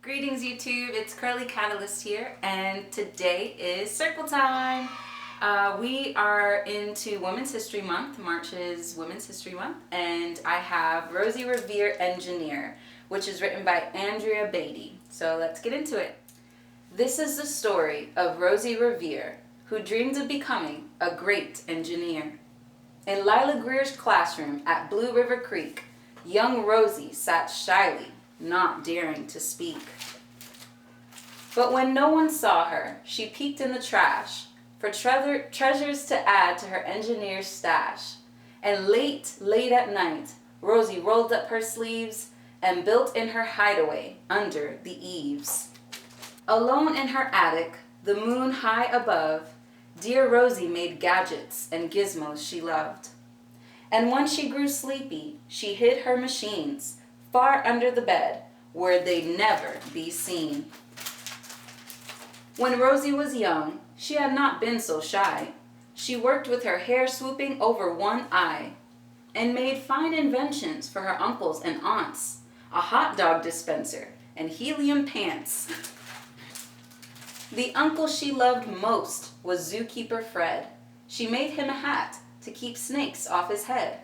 Greetings YouTube, it's Kweli Catalyst here, and today is circle time. We are into Women's History Month. March is Women's History Month, and I have Rosie Revere Engineer, which is written by Andrea Beaty. So let's get into it. This is the story of Rosie Revere, who dreamed of becoming a great engineer. In Lila Greer's classroom at Blue River Creek, young Rosie sat shyly, not daring to speak. But when no one saw her, she peeked in the trash for treasures to add to her engineer's stash. And late at night, Rosie rolled up her sleeves and built in her hideaway under the eaves. Alone in her attic, the moon high above, dear Rosie made gadgets and gizmos she loved. And when she grew sleepy, she hid her machines far under the bed, where they'd never be seen. When Rosie was young, she had not been so shy. She worked with her hair swooping over one eye, and made fine inventions for her uncles and aunts, a hot dog dispenser and helium pants. The uncle she loved most was zookeeper Fred. She made him a hat to keep snakes off his head,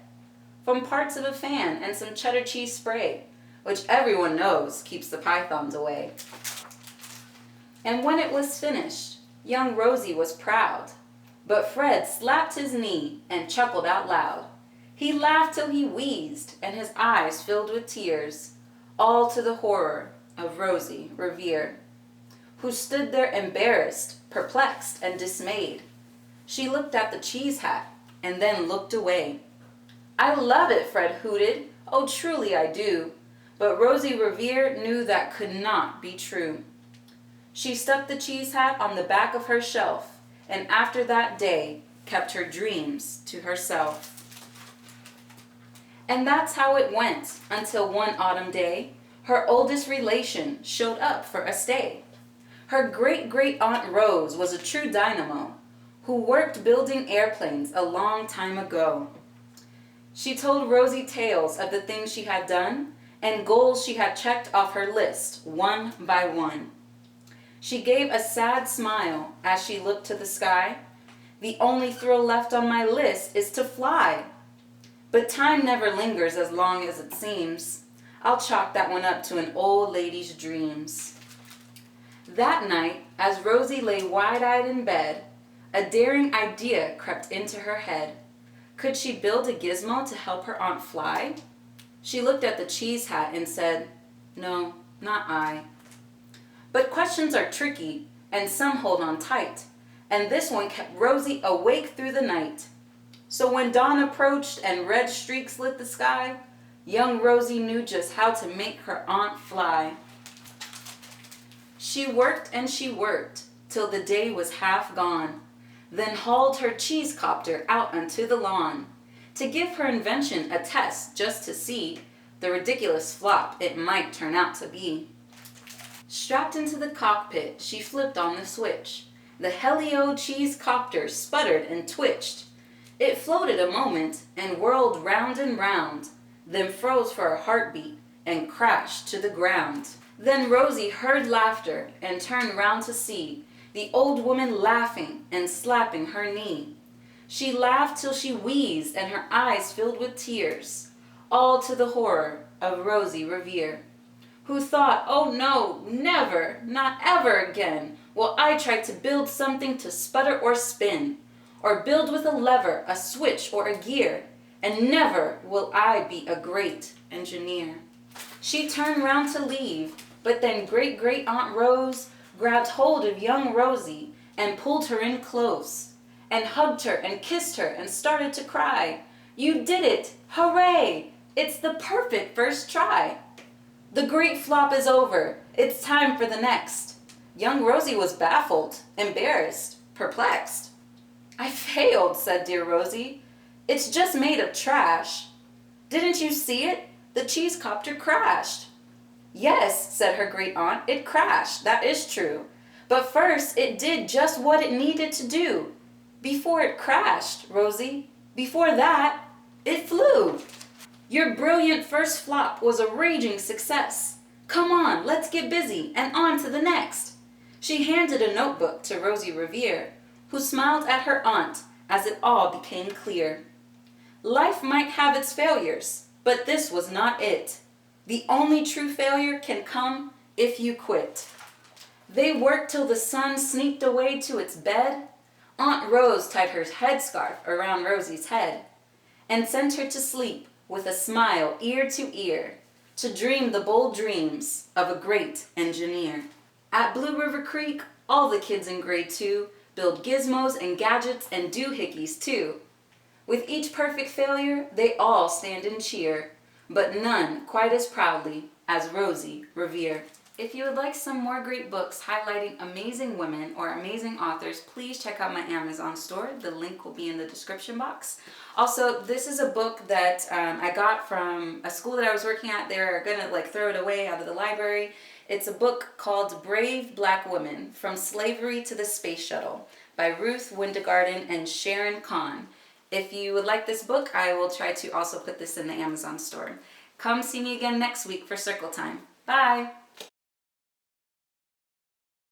from parts of a fan and some cheddar cheese spray, which everyone knows keeps the pythons away. And when it was finished, young Rosie was proud, but Fred slapped his knee and chuckled out loud. He laughed till he wheezed, and his eyes filled with tears, all to the horror of Rosie Revere, who stood there embarrassed, perplexed, and dismayed. She looked at the cheese hat and then looked away. "I love it," Fred hooted. "Oh, truly I do." But Rosie Revere knew that could not be true. She stuck the cheese hat on the back of her shelf, and after that day kept her dreams to herself. And that's how it went until one autumn day, her oldest relation showed up for a stay. Her great-great-aunt Rose was a true dynamo, who worked building airplanes a long time ago. She told Rosie tales of the things she had done and goals she had checked off her list one by one. She gave a sad smile as she looked to the sky. "The only thrill left on my list is to fly. But time never lingers as long as it seems. I'll chalk that one up to an old lady's dreams." That night, as Rosie lay wide-eyed in bed, a daring idea crept into her head. Could she build a gizmo to help her aunt fly? She looked at the cheese hat and said, "No, not I." But questions are tricky, and some hold on tight, and this one kept Rosie awake through the night. So when dawn approached and red streaks lit the sky, young Rosie knew just how to make her aunt fly. She worked and she worked till the day was half gone, then hauled her cheese copter out onto the lawn to give her invention a test just to see the ridiculous flop it might turn out to be. Strapped into the cockpit, she flipped on the switch. The Helio cheese copter sputtered and twitched. It floated a moment and whirled round and round, then froze for a heartbeat and crashed to the ground. Then Rosie heard laughter and turned round to see the old woman laughing and slapping her knee. She laughed till she wheezed and her eyes filled with tears, all to the horror of Rosie Revere, who thought, "Oh no, never, not ever again will I try to build something to sputter or spin, or build with a lever, a switch, or a gear, and never will I be a great engineer." She turned round to leave, but then great-great-aunt Rose grabbed hold of young Rosie and pulled her in close, and hugged her and kissed her and started to cry. "You did it! Hooray! It's the perfect first try. The great flop is over. It's time for the next." Young Rosie was baffled, embarrassed, perplexed. "I failed," said dear Rosie. "It's just made of trash." "Didn't you see it? The cheese copter crashed." "Yes," said her great aunt, "it crashed. That is true. But first it did just what it needed to do. Before it crashed, Rosie, before that, it flew. Your brilliant first flop was a raging success. Come on, let's get busy and on to the next. She handed a notebook to Rosie Revere, who smiled at her aunt as it all became clear. Life might have its failures, but this was not it. The only true failure can come if you quit. They worked till the sun sneaked away to its bed. Aunt Rose tied her headscarf around Rosie's head and sent her to sleep with a smile ear to ear, to dream the bold dreams of a great engineer. At Blue River Creek, all the kids in grade 2 build gizmos and gadgets and doohickeys too. With each perfect failure, they all stand and cheer, but none quite as proudly as Rosie Revere. If you would like some more great books highlighting amazing women or amazing authors, please check out my Amazon store. The link will be in the description box. Also, this is a book that I got from a school that I was working at. They're gonna throw it away out of the library. It's a book called Brave Black Women, From Slavery to the Space Shuttle by Ruth Windegarden and Sharon Kahn. If you would like this book, I will try to also put this in the Amazon store. Come see me again next week for Circle Time. Bye!